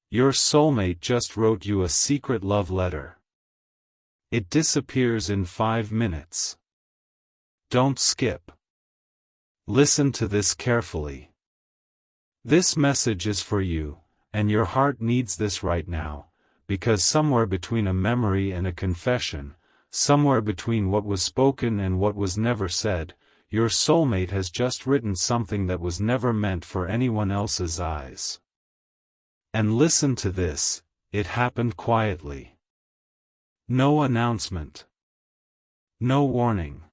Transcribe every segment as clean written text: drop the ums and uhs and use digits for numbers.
Your soulmate just wrote you a secret love letter. It disappears in 5 minutes. Don't skip. Listen to this carefully. This message is for you, and your heart needs this right now, because somewhere between a memory and a confession, somewhere between what was spoken and what was never said, your soulmate has just written something that was never meant for anyone else's eyes. And listen to this, it happened quietly. No announcement. No warning.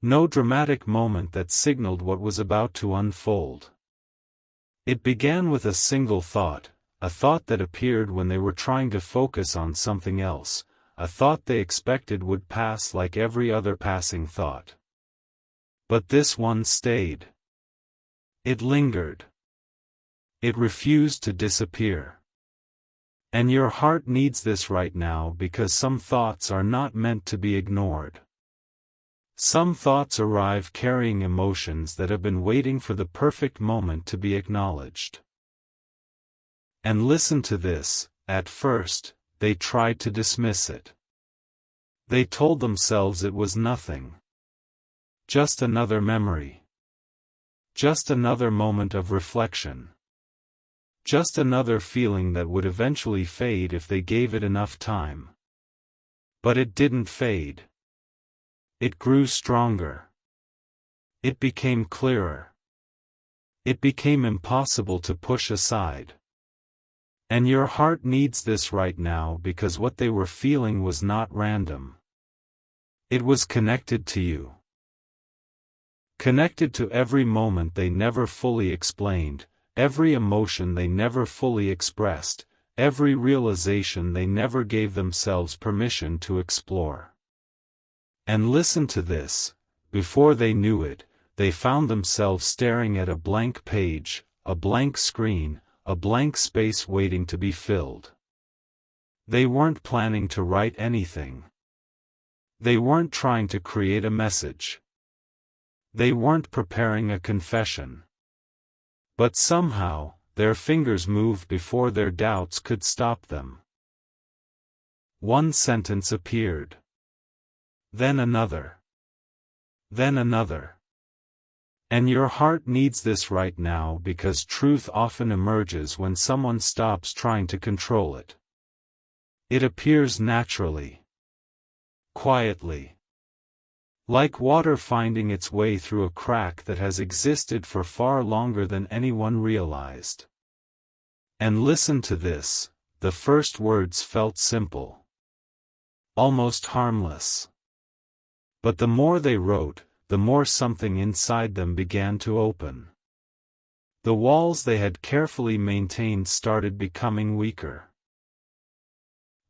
No dramatic moment that signaled what was about to unfold. It began with a single thought, a thought that appeared when they were trying to focus on something else, a thought they expected would pass like every other passing thought. But this one stayed. It lingered. It refused to disappear. And your heart needs this right now because some thoughts are not meant to be ignored. Some thoughts arrive carrying emotions that have been waiting for the perfect moment to be acknowledged. And listen to this, at first, they tried to dismiss it. They told themselves it was nothing. Just another memory. Just another moment of reflection. Just another feeling that would eventually fade if they gave it enough time. But it didn't fade. It grew stronger. It became clearer. It became impossible to push aside. And your heart needs this right now because what they were feeling was not random. It was connected to you. Connected to every moment they never fully explained, every emotion they never fully expressed, every realization they never gave themselves permission to explore. And listen to this, before they knew it, they found themselves staring at a blank page, a blank screen, a blank space waiting to be filled. They weren't planning to write anything. They weren't trying to create a message. They weren't preparing a confession. But somehow, their fingers moved before their doubts could stop them. One sentence appeared. Then another. Then another. And your heart needs this right now because truth often emerges when someone stops trying to control it. It appears naturally. Quietly. Like water finding its way through a crack that has existed for far longer than anyone realized. And listen to this, the first words felt simple. Almost harmless. But the more they wrote, the more something inside them began to open. The walls they had carefully maintained started becoming weaker.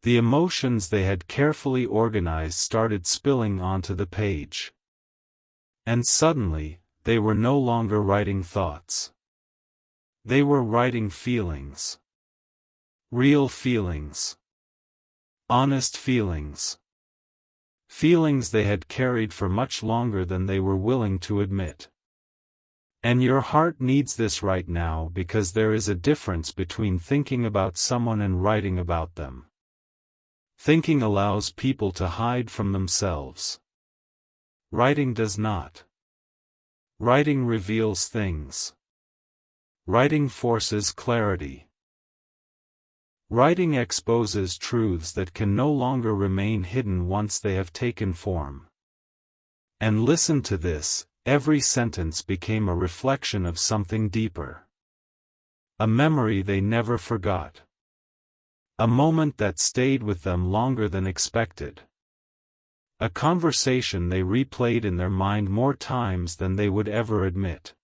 The emotions they had carefully organized started spilling onto the page. And suddenly, they were no longer writing thoughts. They were writing feelings. Real feelings. Honest feelings. Feelings they had carried for much longer than they were willing to admit. And your heart needs this right now because there is a difference between thinking about someone and writing about them. Thinking allows people to hide from themselves. Writing does not. Writing reveals things. Writing forces clarity. Writing exposes truths that can no longer remain hidden once they have taken form. And listen to this, every sentence became a reflection of something deeper. A memory they never forgot. A moment that stayed with them longer than expected. A conversation they replayed in their mind more times than they would ever admit.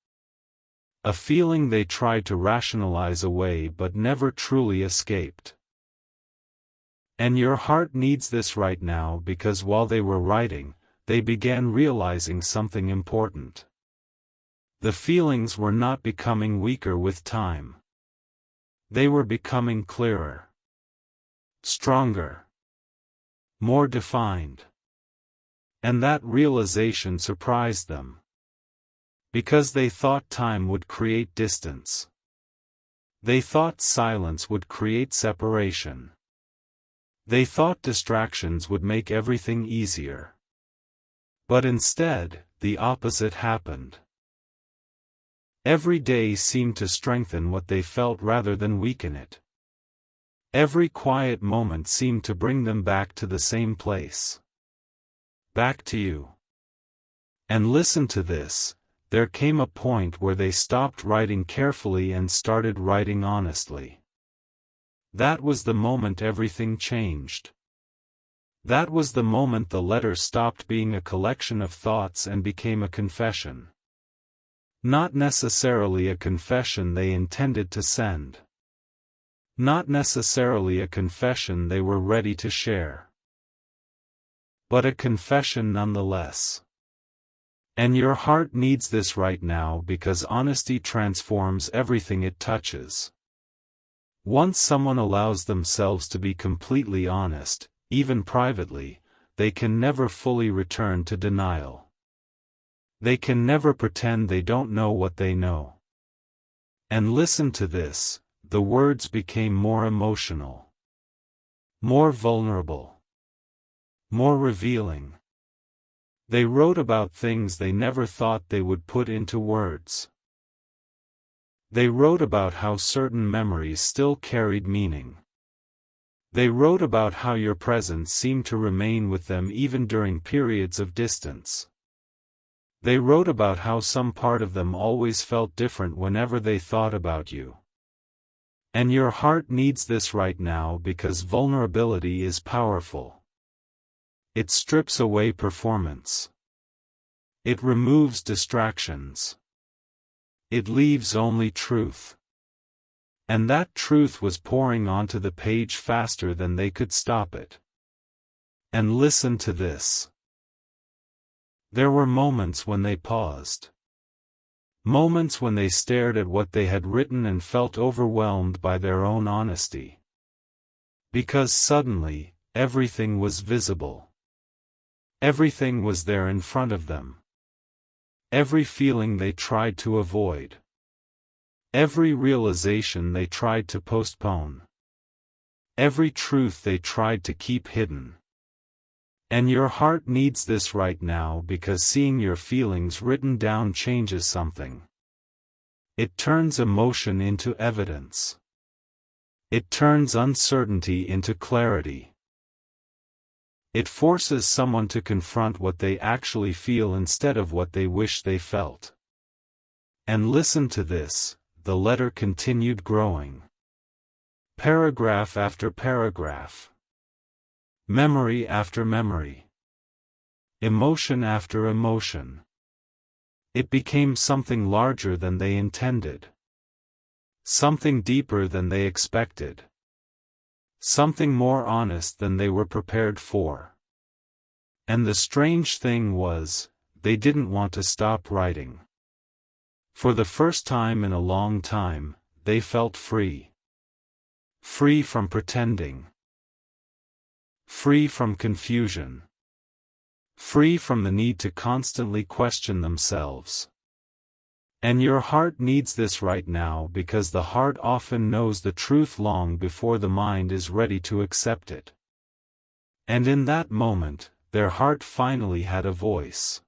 A feeling they tried to rationalize away but never truly escaped. And your heart needs this right now because while they were writing, they began realizing something important. The feelings were not becoming weaker with time. They were becoming clearer. Stronger. More defined. And that realization surprised them. Because they thought time would create distance. They thought silence would create separation. They thought distractions would make everything easier. But instead, the opposite happened. Every day seemed to strengthen what they felt rather than weaken it. Every quiet moment seemed to bring them back to the same place. Back to you. And listen to this, there came a point where they stopped writing carefully and started writing honestly. That was the moment everything changed. That was the moment the letter stopped being a collection of thoughts and became a confession. Not necessarily a confession they intended to send. Not necessarily a confession they were ready to share. But a confession nonetheless. And your heart needs this right now because honesty transforms everything it touches. Once someone allows themselves to be completely honest, even privately, they can never fully return to denial. They can never pretend they don't know what they know. And listen to this, the words became more emotional. More vulnerable. More revealing. They wrote about things they never thought they would put into words. They wrote about how certain memories still carried meaning. They wrote about how your presence seemed to remain with them even during periods of distance. They wrote about how some part of them always felt different whenever they thought about you. And your heart needs this right now because vulnerability is powerful. It strips away performance. It removes distractions. It leaves only truth. And that truth was pouring onto the page faster than they could stop it. And listen to this. There were moments when they paused. Moments when they stared at what they had written and felt overwhelmed by their own honesty. Because suddenly, everything was visible. Everything was there in front of them. Every feeling they tried to avoid. Every realization they tried to postpone. Every truth they tried to keep hidden. And your heart needs this right now because seeing your feelings written down changes something. It turns emotion into evidence. It turns uncertainty into clarity. It forces someone to confront what they actually feel instead of what they wish they felt. And listen to this, the letter continued growing. Paragraph after paragraph. Memory after memory. Emotion after emotion. It became something larger than they intended. Something deeper than they expected. Something more honest than they were prepared for. And the strange thing was, they didn't want to stop writing. For the first time in a long time, they felt free. Free from pretending. Free from confusion. Free from the need to constantly question themselves. And your heart needs this right now because the heart often knows the truth long before the mind is ready to accept it. And in that moment, their heart finally had a voice.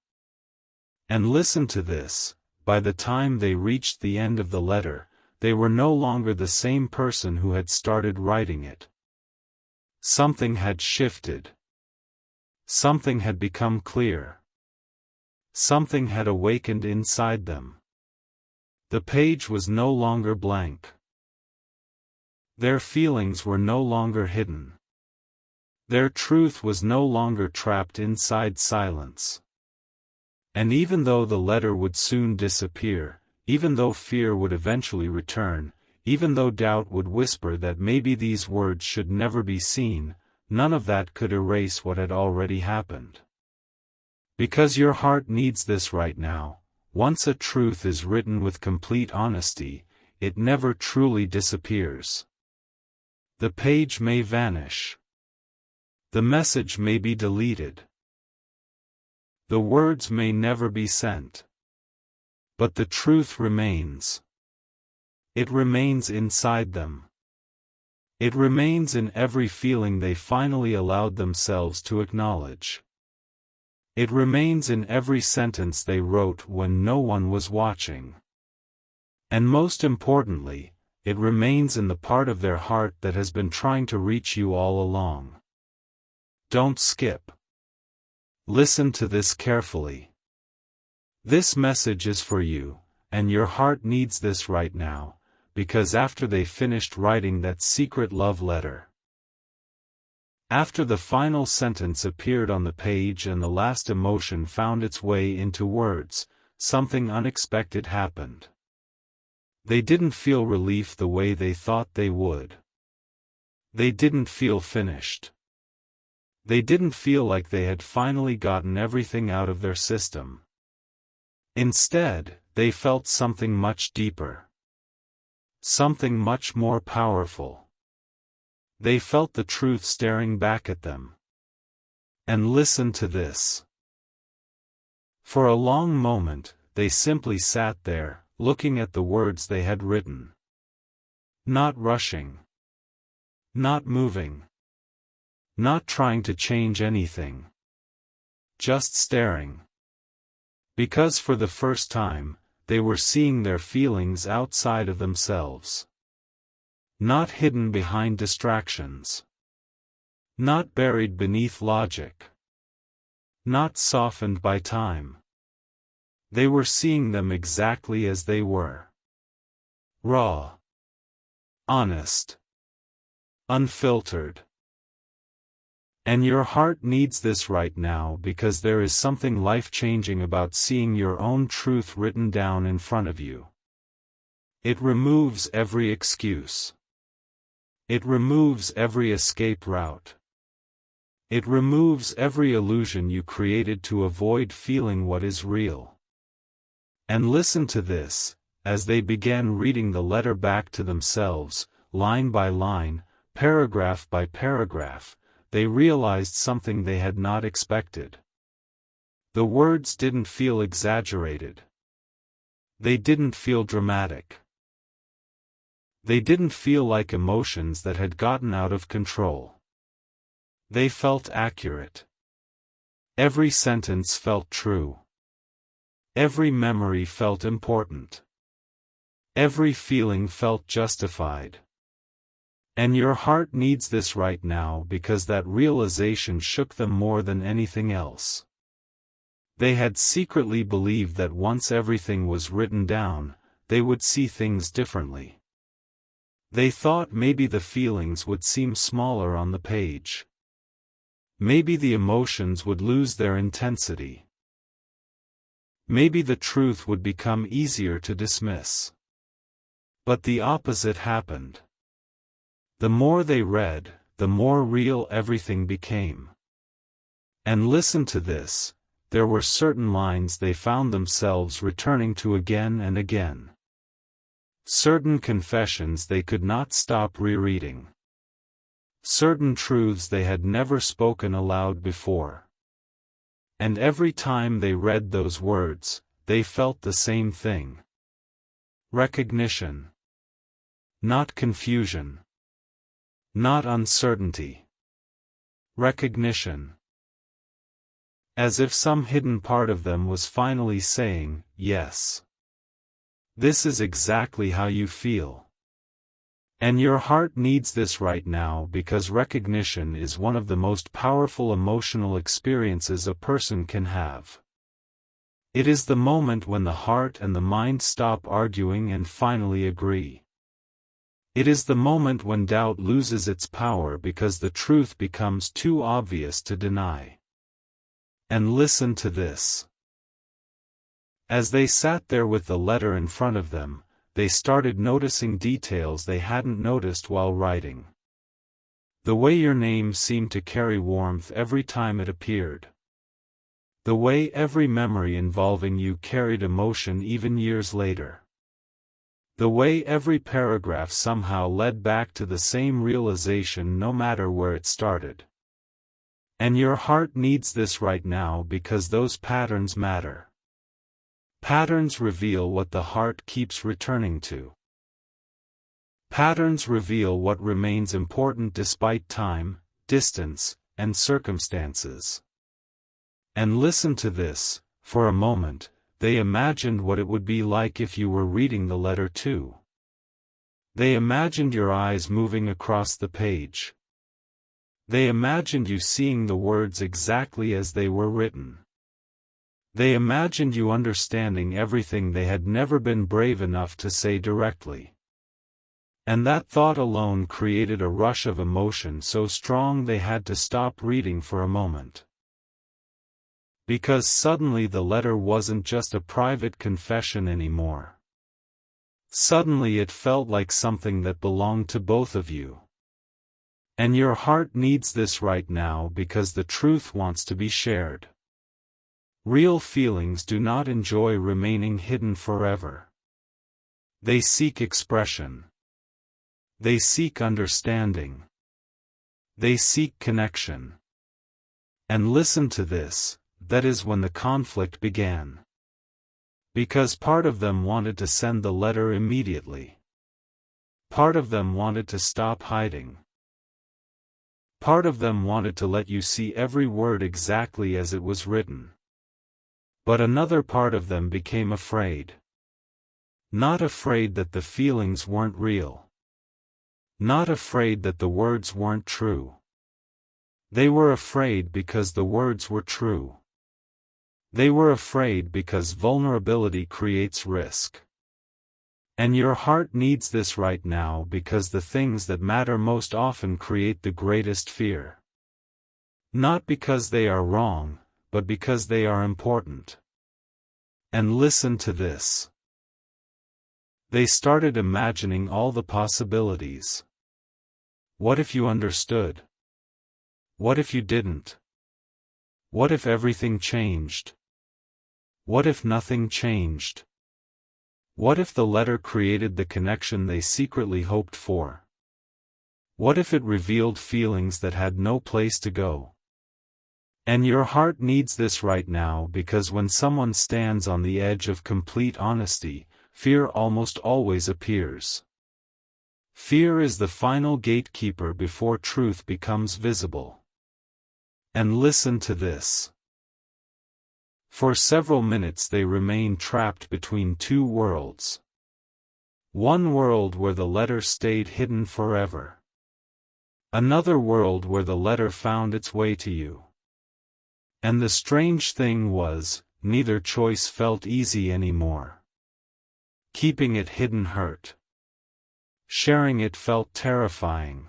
And listen to this, by the time they reached the end of the letter, they were no longer the same person who had started writing it. Something had shifted. Something had become clear. Something had awakened inside them. The page was no longer blank. Their feelings were no longer hidden. Their truth was no longer trapped inside silence. And even though the letter would soon disappear, even though fear would eventually return, even though doubt would whisper that maybe these words should never be seen, none of that could erase what had already happened. Because your heart needs this right now. Once a truth is written with complete honesty, it never truly disappears. The page may vanish. The message may be deleted. The words may never be sent. But the truth remains. It remains inside them. It remains in every feeling they finally allowed themselves to acknowledge. It remains in every sentence they wrote when no one was watching. And most importantly, it remains in the part of their heart that has been trying to reach you all along. Don't skip. Listen to this carefully. This message is for you, and your heart needs this right now, because after they finished writing that secret love letter, after the final sentence appeared on the page and the last emotion found its way into words, something unexpected happened. They didn't feel relief the way they thought they would. They didn't feel finished. They didn't feel like they had finally gotten everything out of their system. Instead, they felt something much deeper. Something much more powerful. They felt the truth staring back at them. And listen to this. For a long moment, they simply sat there, looking at the words they had written. Not rushing. Not moving. Not trying to change anything. Just staring. Because for the first time, they were seeing their feelings outside of themselves. Not hidden behind distractions. Not buried beneath logic. Not softened by time. They were seeing them exactly as they were. Raw. Honest. Unfiltered. And your heart needs this right now because there is something life-changing about seeing your own truth written down in front of you. It removes every excuse. It removes every escape route. It removes every illusion you created to avoid feeling what is real. And listen to this, as they began reading the letter back to themselves, line by line, paragraph by paragraph, they realized something they had not expected. The words didn't feel exaggerated. They didn't feel dramatic. They didn't feel like emotions that had gotten out of control. They felt accurate. Every sentence felt true. Every memory felt important. Every feeling felt justified. And your heart needs this right now because that realization shook them more than anything else. They had secretly believed that once everything was written down, they would see things differently. They thought maybe the feelings would seem smaller on the page. Maybe the emotions would lose their intensity. Maybe the truth would become easier to dismiss. But the opposite happened. The more they read, the more real everything became. And listen to this, there were certain lines they found themselves returning to again and again. Certain confessions they could not stop rereading. Certain truths they had never spoken aloud before. And every time they read those words, they felt the same thing. Recognition. Not confusion. Not uncertainty. Recognition. As if some hidden part of them was finally saying, yes. This is exactly how you feel. And your heart needs this right now because recognition is one of the most powerful emotional experiences a person can have. It is the moment when the heart and the mind stop arguing and finally agree. It is the moment when doubt loses its power because the truth becomes too obvious to deny. And listen to this. As they sat there with the letter in front of them, they started noticing details they hadn't noticed while writing. The way your name seemed to carry warmth every time it appeared. The way every memory involving you carried emotion even years later. The way every paragraph somehow led back to the same realization no matter where it started. And your heart needs this right now because those patterns matter. Patterns reveal what the heart keeps returning to. Patterns reveal what remains important despite time, distance, and circumstances. And listen to this, for a moment, they imagined what it would be like if you were reading the letter too. They imagined your eyes moving across the page. They imagined you seeing the words exactly as they were written. They imagined you understanding everything they had never been brave enough to say directly. And that thought alone created a rush of emotion so strong they had to stop reading for a moment. Because suddenly the letter wasn't just a private confession anymore. Suddenly it felt like something that belonged to both of you. And your heart needs this right now because the truth wants to be shared. Real feelings do not enjoy remaining hidden forever. They seek expression. They seek understanding. They seek connection. And listen to this, that is when the conflict began. Because part of them wanted to send the letter immediately. Part of them wanted to stop hiding. Part of them wanted to let you see every word exactly as it was written. But another part of them became afraid. Not afraid that the feelings weren't real. Not afraid that the words weren't true. They were afraid because the words were true. They were afraid because vulnerability creates risk. And your heart needs this right now because the things that matter most often create the greatest fear. Not because they are wrong, but because they are important. And listen to this. They started imagining all the possibilities. What if you understood? What if you didn't? What if everything changed? What if nothing changed? What if the letter created the connection they secretly hoped for? What if it revealed feelings that had no place to go? And your heart needs this right now because when someone stands on the edge of complete honesty, fear almost always appears. Fear is the final gatekeeper before truth becomes visible. And listen to this. For several minutes they remained trapped between two worlds. One world where the letter stayed hidden forever. Another world where the letter found its way to you. And the strange thing was, neither choice felt easy anymore. Keeping it hidden hurt. Sharing it felt terrifying.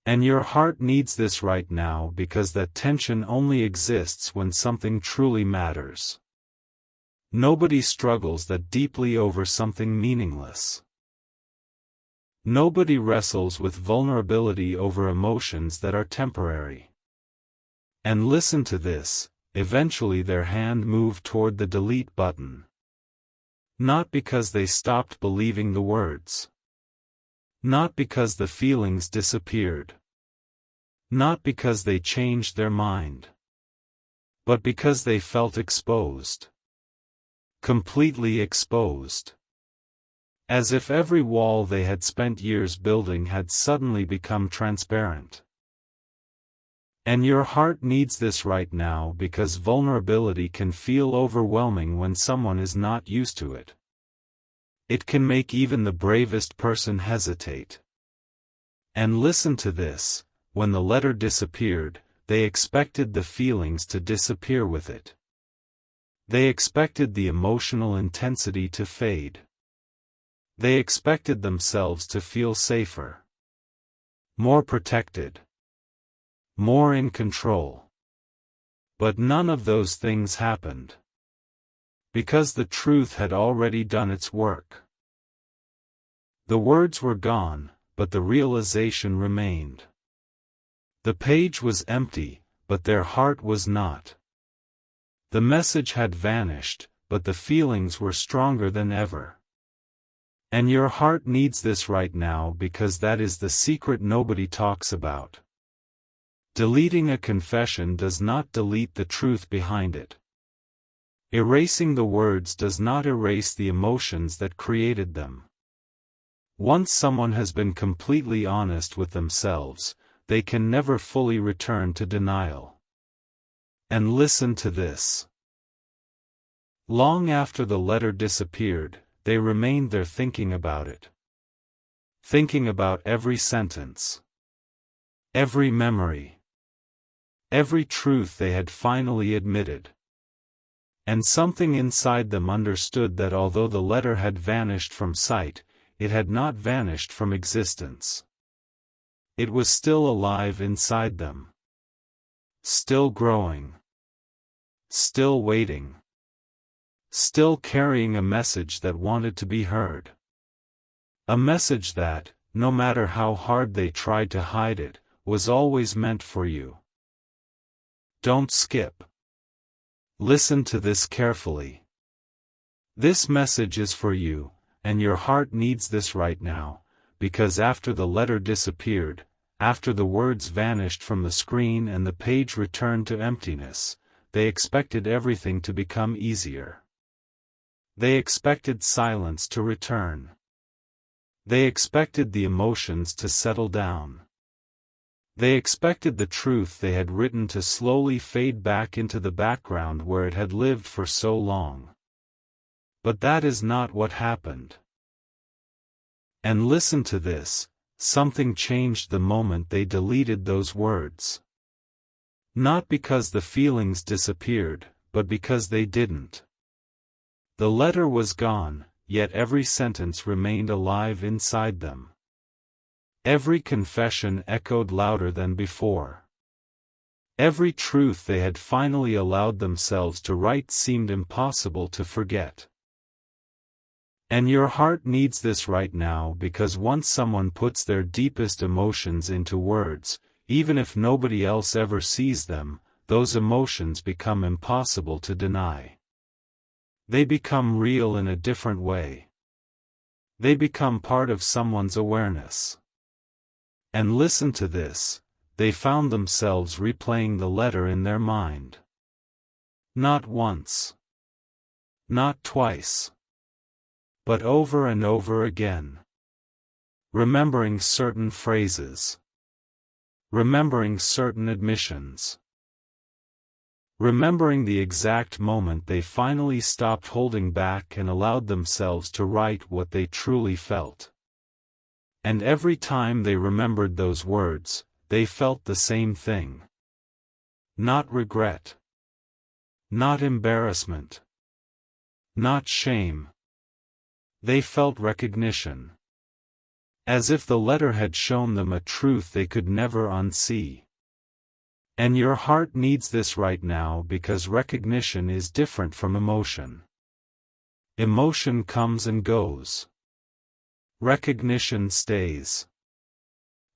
And your heart needs this right now because that tension only exists when something truly matters. Nobody struggles that deeply over something meaningless. Nobody wrestles with vulnerability over emotions that are temporary. And listen to this, eventually their hand moved toward the delete button. Not because they stopped believing the words. Not because the feelings disappeared. Not because they changed their mind. But because they felt exposed. Completely exposed. As if every wall they had spent years building had suddenly become transparent. And your heart needs this right now because vulnerability can feel overwhelming when someone is not used to it. It can make even the bravest person hesitate. And listen to this, when the letter disappeared, they expected the feelings to disappear with it. They expected the emotional intensity to fade. They expected themselves to feel safer. More protected. More in control. But none of those things happened. Because the truth had already done its work. The words were gone, but the realization remained. The page was empty, but their heart was not. The message had vanished, but the feelings were stronger than ever. And your heart needs this right now because that is the secret nobody talks about. Deleting a confession does not delete the truth behind it. Erasing the words does not erase the emotions that created them. Once someone has been completely honest with themselves, they can never fully return to denial. And listen to this. Long after the letter disappeared, they remained there thinking about it. Thinking about every sentence. Every memory. Every truth they had finally admitted. And something inside them understood that although the letter had vanished from sight, it had not vanished from existence. It was still alive inside them. Still growing. Still waiting. Still carrying a message that wanted to be heard. A message that, no matter how hard they tried to hide it, was always meant for you. Don't skip. Listen to this carefully. This message is for you, and your heart needs this right now, because after the letter disappeared, after the words vanished from the screen and the page returned to emptiness, they expected everything to become easier. They expected silence to return. They expected the emotions to settle down. They expected the truth they had written to slowly fade back into the background where it had lived for so long. But that is not what happened. And listen to this, something changed the moment they deleted those words. Not because the feelings disappeared, but because they didn't. The letter was gone, yet every sentence remained alive inside them. Every confession echoed louder than before. Every truth they had finally allowed themselves to write seemed impossible to forget. And your heart needs this right now because once someone puts their deepest emotions into words, even if nobody else ever sees them, those emotions become impossible to deny. They become real in a different way. They become part of someone's awareness. And listen to this, they found themselves replaying the letter in their mind. Not once. Not twice. But over and over again. Remembering certain phrases. Remembering certain admissions. Remembering the exact moment they finally stopped holding back and allowed themselves to write what they truly felt. And every time they remembered those words, they felt the same thing. Not regret. Not embarrassment. Not shame. They felt recognition. As if the letter had shown them a truth they could never unsee. And your heart needs this right now because recognition is different from emotion. Emotion comes and goes. Recognition stays.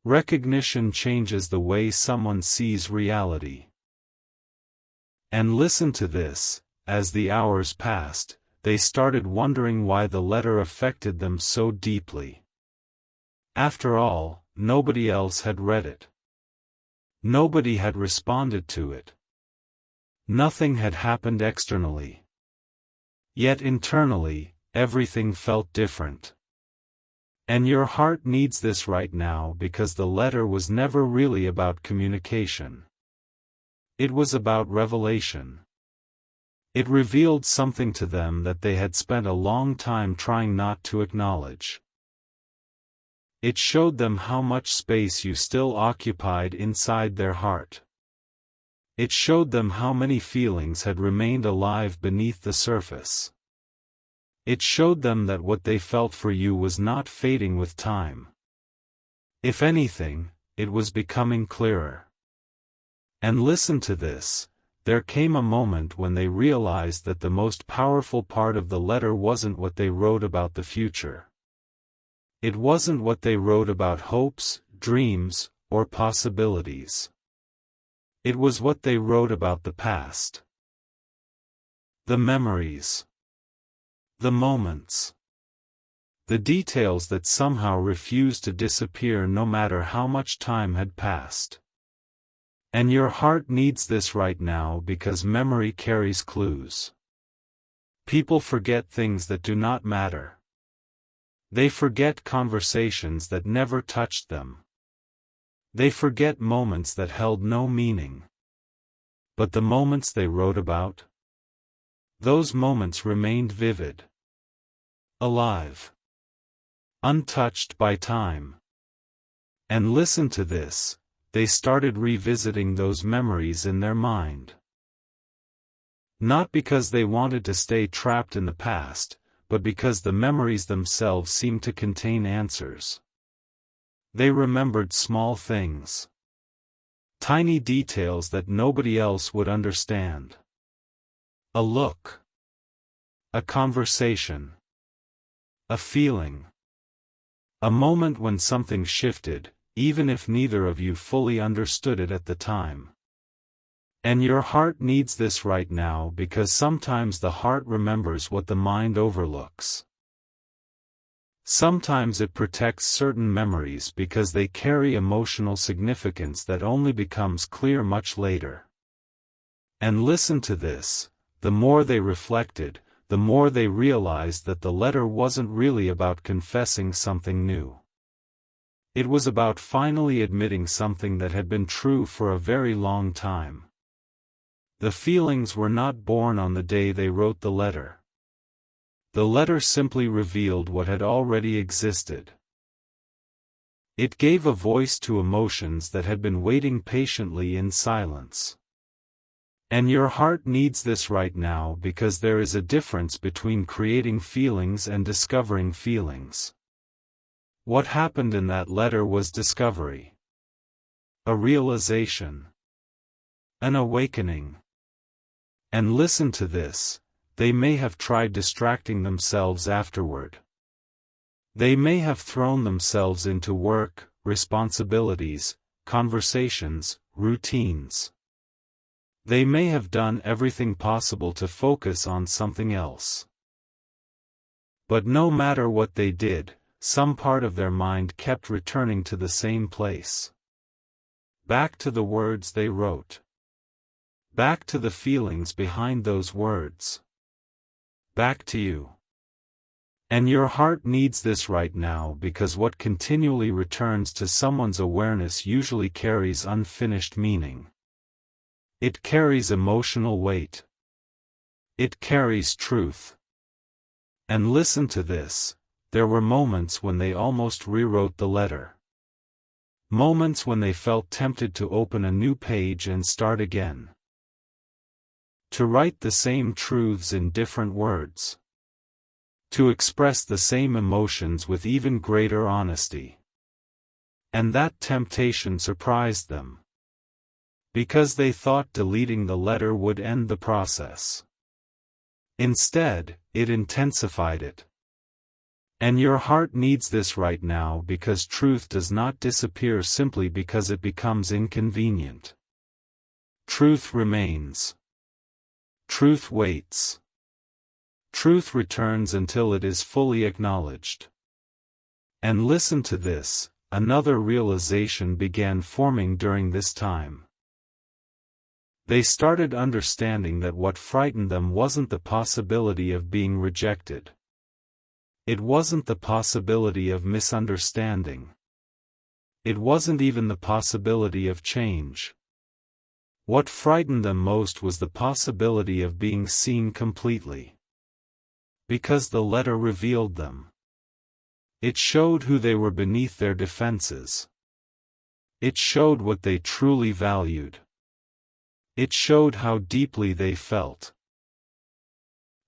Recognition changes the way someone sees reality. And listen to this, as the hours passed, they started wondering why the letter affected them so deeply. After all, nobody else had read it. Nobody had responded to it. Nothing had happened externally. Yet internally, everything felt different. And your heart needs this right now because the letter was never really about communication. It was about revelation. It revealed something to them that they had spent a long time trying not to acknowledge. It showed them how much space you still occupied inside their heart. It showed them how many feelings had remained alive beneath the surface. It showed them that what they felt for you was not fading with time. If anything, it was becoming clearer. And listen to this, there came a moment when they realized that the most powerful part of the letter wasn't what they wrote about the future. It wasn't what they wrote about hopes, dreams, or possibilities. It was what they wrote about the past. The memories. The moments. The details that somehow refused to disappear no matter how much time had passed. And your heart needs this right now because memory carries clues. People forget things that do not matter. They forget conversations that never touched them. They forget moments that held no meaning. But the moments they wrote about? Those moments remained vivid, alive, untouched by time. And listen to this, they started revisiting those memories in their mind. Not because they wanted to stay trapped in the past, but because the memories themselves seemed to contain answers. They remembered small things. Tiny details that nobody else would understand. A look. A conversation. A feeling. A moment when something shifted, even if neither of you fully understood it at the time. And your heart needs this right now because sometimes the heart remembers what the mind overlooks. Sometimes it protects certain memories because they carry emotional significance that only becomes clear much later. And listen to this, the more they reflected, the more they realized that the letter wasn't really about confessing something new. It was about finally admitting something that had been true for a very long time. The feelings were not born on the day they wrote the letter. The letter simply revealed what had already existed. It gave a voice to emotions that had been waiting patiently in silence. And your heart needs this right now because there is a difference between creating feelings and discovering feelings. What happened in that letter was discovery. A realization. An awakening. And listen to this, they may have tried distracting themselves afterward. They may have thrown themselves into work, responsibilities, conversations, routines. They may have done everything possible to focus on something else. But no matter what they did, some part of their mind kept returning to the same place. Back to the words they wrote. Back to the feelings behind those words. Back to you. And your heart needs this right now because what continually returns to someone's awareness usually carries unfinished meaning. It carries emotional weight. It carries truth. And listen to this, there were moments when they almost rewrote the letter. Moments when they felt tempted to open a new page and start again. To write the same truths in different words. To express the same emotions with even greater honesty. And that temptation surprised them. Because they thought deleting the letter would end the process. Instead, it intensified it. And your heart needs this right now because truth does not disappear simply because it becomes inconvenient. Truth remains. Truth waits. Truth returns until it is fully acknowledged. And listen to this, another realization began forming during this time. They started understanding that what frightened them wasn't the possibility of being rejected. It wasn't the possibility of misunderstanding. It wasn't even the possibility of change. What frightened them most was the possibility of being seen completely. Because the letter revealed them. It showed who they were beneath their defenses. It showed what they truly valued. It showed how deeply they felt.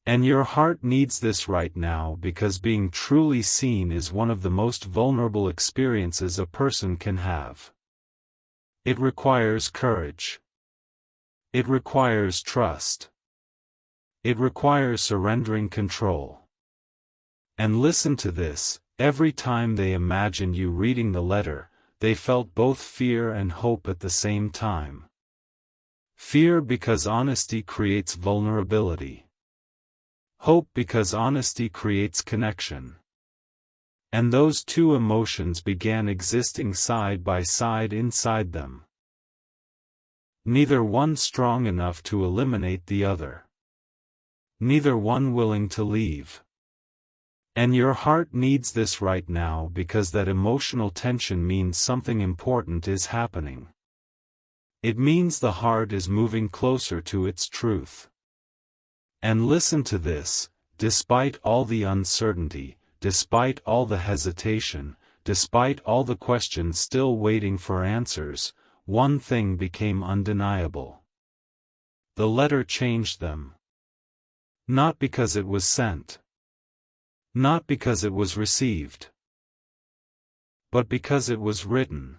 And your heart needs this right now because being truly seen is one of the most vulnerable experiences a person can have. It requires courage. It requires trust. It requires surrendering control. And listen to this, every time they imagined you reading the letter, they felt both fear and hope at the same time. Fear because honesty creates vulnerability. Hope because honesty creates connection. And those two emotions began existing side by side inside them. Neither one strong enough to eliminate the other. Neither one willing to leave. And your heart needs this right now because that emotional tension means something important is happening. It means the heart is moving closer to its truth. And listen to this, despite all the uncertainty, despite all the hesitation, despite all the questions still waiting for answers, one thing became undeniable. The letter changed them. Not because it was sent. Not because it was received. But because it was written.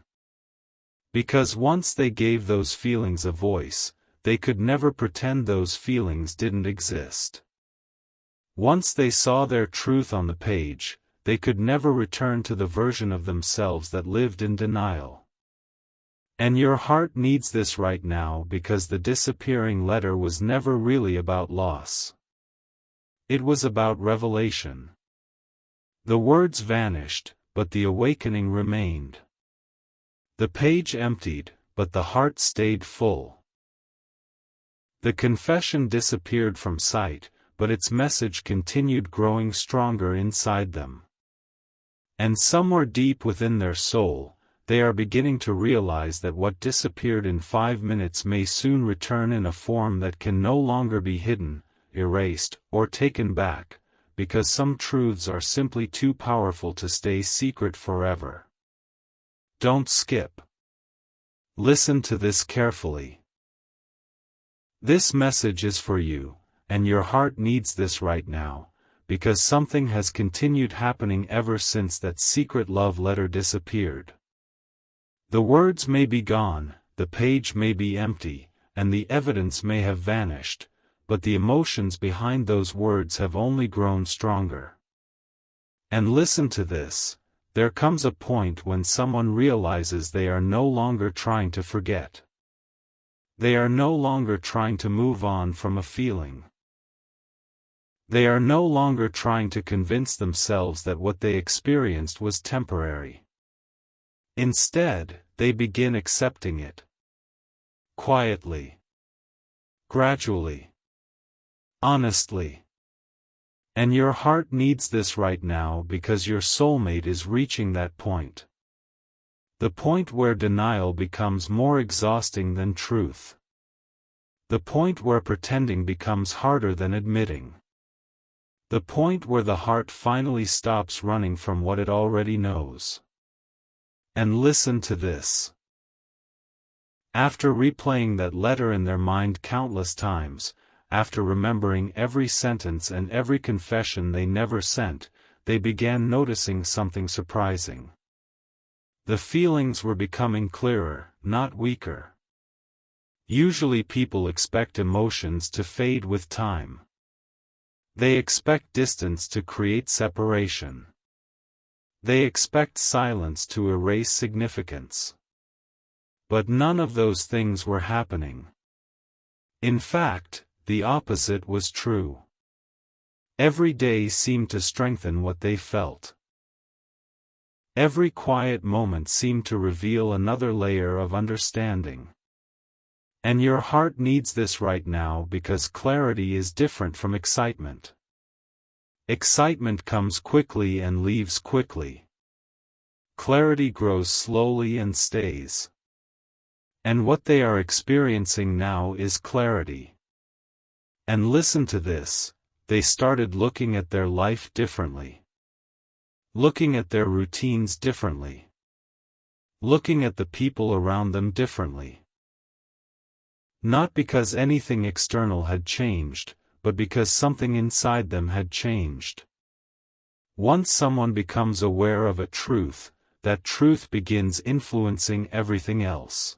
Because once they gave those feelings a voice, they could never pretend those feelings didn't exist. Once they saw their truth on the page, they could never return to the version of themselves that lived in denial. And your heart needs this right now because the disappearing letter was never really about loss. It was about revelation. The words vanished, but the awakening remained. The page emptied, but the heart stayed full. The confession disappeared from sight, but its message continued growing stronger inside them. And somewhere deep within their soul, they are beginning to realize that what disappeared in 5 minutes may soon return in a form that can no longer be hidden, erased, or taken back, because some truths are simply too powerful to stay secret forever. Don't skip. Listen to this carefully. This message is for you, and your heart needs this right now, because something has continued happening ever since that secret love letter disappeared. The words may be gone, the page may be empty, and the evidence may have vanished, but the emotions behind those words have only grown stronger. And listen to this. There comes a point when someone realizes they are no longer trying to forget. They are no longer trying to move on from a feeling. They are no longer trying to convince themselves that what they experienced was temporary. Instead, they begin accepting it. Quietly. Gradually. Honestly. And your heart needs this right now because your soulmate is reaching that point. The point where denial becomes more exhausting than truth. The point where pretending becomes harder than admitting. The point where the heart finally stops running from what it already knows. And listen to this. After replaying that letter in their mind countless times, after remembering every sentence and every confession they never sent, they began noticing something surprising. The feelings were becoming clearer, not weaker. Usually people expect emotions to fade with time. They expect distance to create separation. They expect silence to erase significance. But none of those things were happening. In fact, the opposite was true. Every day seemed to strengthen what they felt. Every quiet moment seemed to reveal another layer of understanding. And your heart needs this right now because clarity is different from excitement. Excitement comes quickly and leaves quickly. Clarity grows slowly and stays. And what they are experiencing now is clarity. And listen to this, they started looking at their life differently. Looking at their routines differently. Looking at the people around them differently. Not because anything external had changed, but because something inside them had changed. Once someone becomes aware of a truth, that truth begins influencing everything else.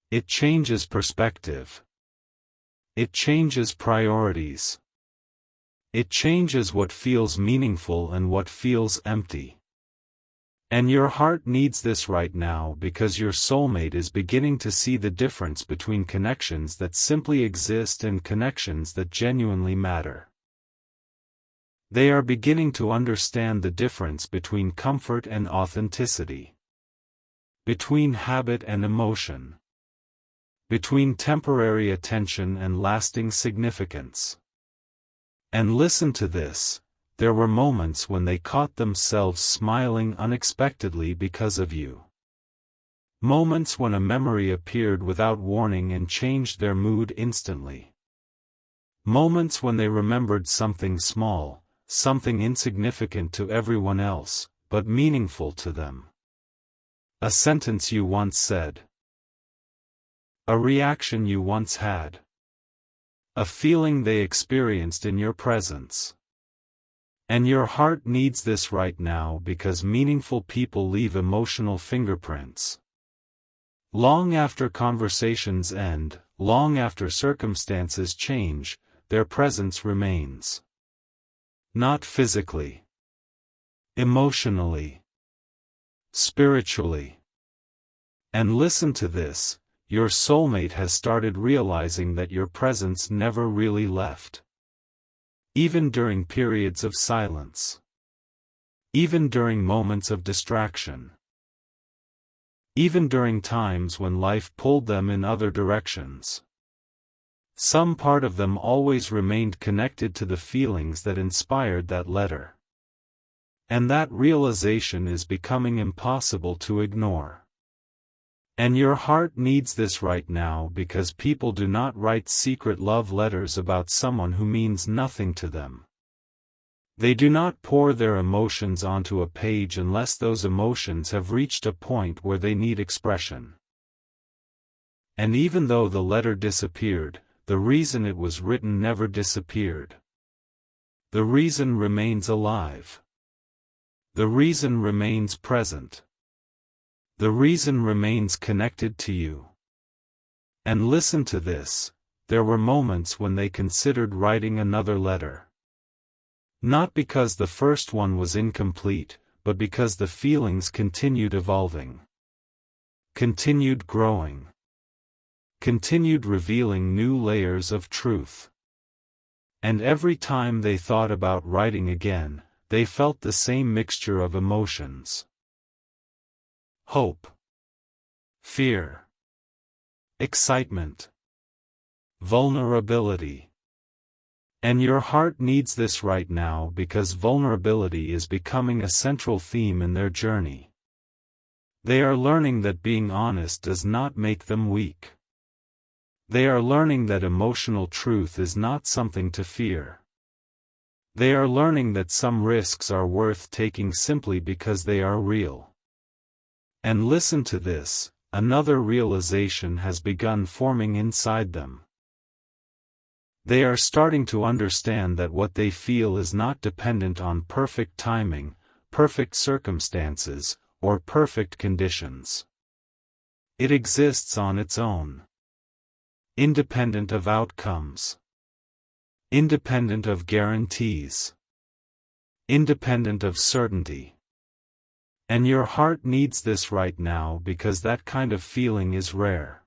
It changes perspective. It changes priorities. It changes what feels meaningful and what feels empty. And your heart needs this right now because your soulmate is beginning to see the difference between connections that simply exist and connections that genuinely matter. They are beginning to understand the difference between comfort and authenticity. Between habit and emotion. Between temporary attention and lasting significance. And listen to this, there were moments when they caught themselves smiling unexpectedly because of you. Moments when a memory appeared without warning and changed their mood instantly. Moments when they remembered something small, something insignificant to everyone else, but meaningful to them. A sentence you once said. A reaction you once had. A feeling they experienced in your presence. And your heart needs this right now because meaningful people leave emotional fingerprints. Long after conversations end, long after circumstances change, their presence remains. Not physically. Emotionally. Spiritually. And listen to this, your soulmate has started realizing that your presence never really left. Even during periods of silence. Even during moments of distraction. Even during times when life pulled them in other directions. Some part of them always remained connected to the feelings that inspired that letter. And that realization is becoming impossible to ignore. And your heart needs this right now because people do not write secret love letters about someone who means nothing to them. They do not pour their emotions onto a page unless those emotions have reached a point where they need expression. And even though the letter disappeared, the reason it was written never disappeared. The reason remains alive. The reason remains present. The reason remains connected to you. And listen to this, there were moments when they considered writing another letter. Not because the first one was incomplete, but because the feelings continued evolving. Continued growing. Continued revealing new layers of truth. And every time they thought about writing again, they felt the same mixture of emotions. Hope. Fear. Excitement. Vulnerability. And your heart needs this right now because vulnerability is becoming a central theme in their journey. They are learning that being honest does not make them weak. They are learning that emotional truth is not something to fear. They are learning that some risks are worth taking simply because they are real. And listen to this, another realization has begun forming inside them. They are starting to understand that what they feel is not dependent on perfect timing, perfect circumstances, or perfect conditions. It exists on its own. Independent of outcomes. Independent of guarantees. Independent of certainty. And your heart needs this right now because that kind of feeling is rare.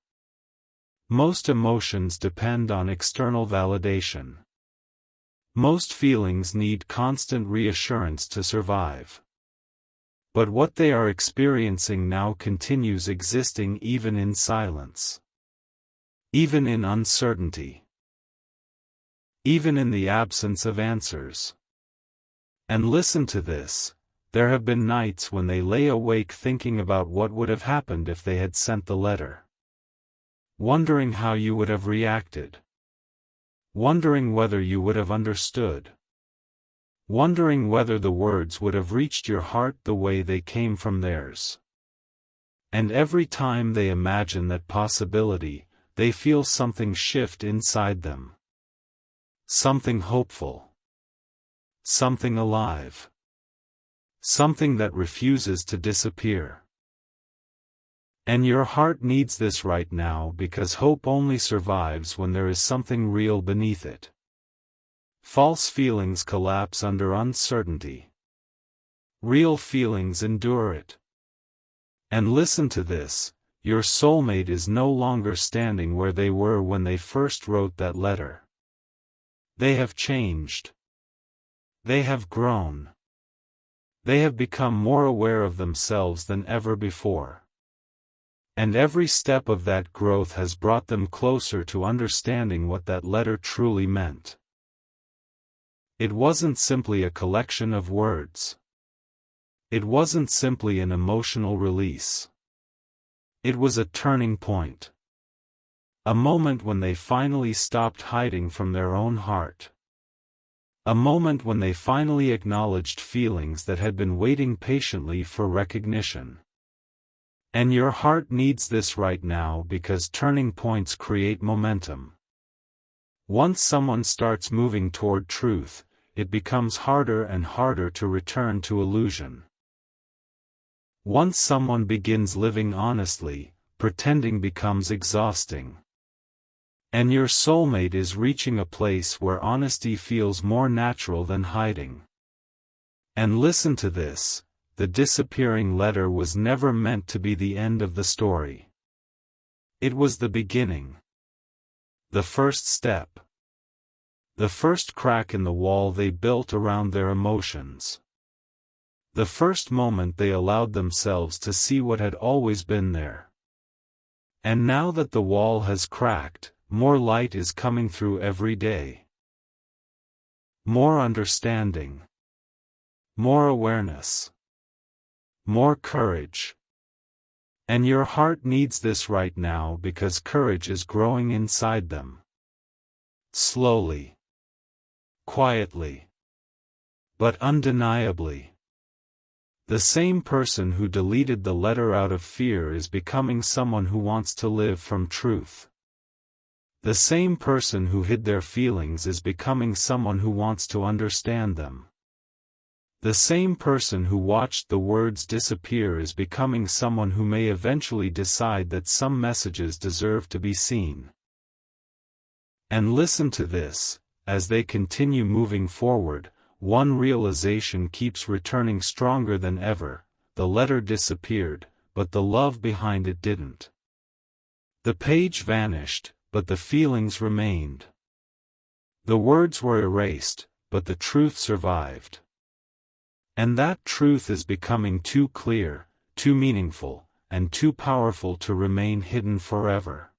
Most emotions depend on external validation. Most feelings need constant reassurance to survive. But what they are experiencing now continues existing even in silence. Even in uncertainty. Even in the absence of answers. And listen to this, there have been nights when they lay awake thinking about what would have happened if they had sent the letter. Wondering how you would have reacted. Wondering whether you would have understood. Wondering whether the words would have reached your heart the way they came from theirs. And every time they imagine that possibility, they feel something shift inside them. Something hopeful. Something alive. Something that refuses to disappear. And your heart needs this right now because hope only survives when there is something real beneath it. False feelings collapse under uncertainty. Real feelings endure it. And listen to this, your soulmate is no longer standing where they were when they first wrote that letter. They have changed. They have grown. They have become more aware of themselves than ever before. And every step of that growth has brought them closer to understanding what that letter truly meant. It wasn't simply a collection of words. It wasn't simply an emotional release. It was a turning point. A moment when they finally stopped hiding from their own heart. A moment when they finally acknowledged feelings that had been waiting patiently for recognition. And your heart needs this right now, because turning points create momentum. Once someone starts moving toward truth, it becomes harder and harder to return to illusion. Once someone begins living honestly, pretending becomes exhausting. And your soulmate is reaching a place where honesty feels more natural than hiding. And listen to this, the disappearing letter was never meant to be the end of the story. It was the beginning. The first step. The first crack in the wall they built around their emotions. The first moment they allowed themselves to see what had always been there. And now that the wall has cracked, more light is coming through every day. More understanding. More awareness. More courage. And your heart needs this right now, because courage is growing inside them. Slowly. Quietly. But undeniably. The same person who deleted the letter out of fear is becoming someone who wants to live from truth. The same person who hid their feelings is becoming someone who wants to understand them. The same person who watched the words disappear is becoming someone who may eventually decide that some messages deserve to be seen. And listen to this, as they continue moving forward, one realization keeps returning stronger than ever: the letter disappeared, but the love behind it didn't. The page vanished, but the feelings remained. The words were erased, but the truth survived. And that truth is becoming too clear, too meaningful, and too powerful to remain hidden forever.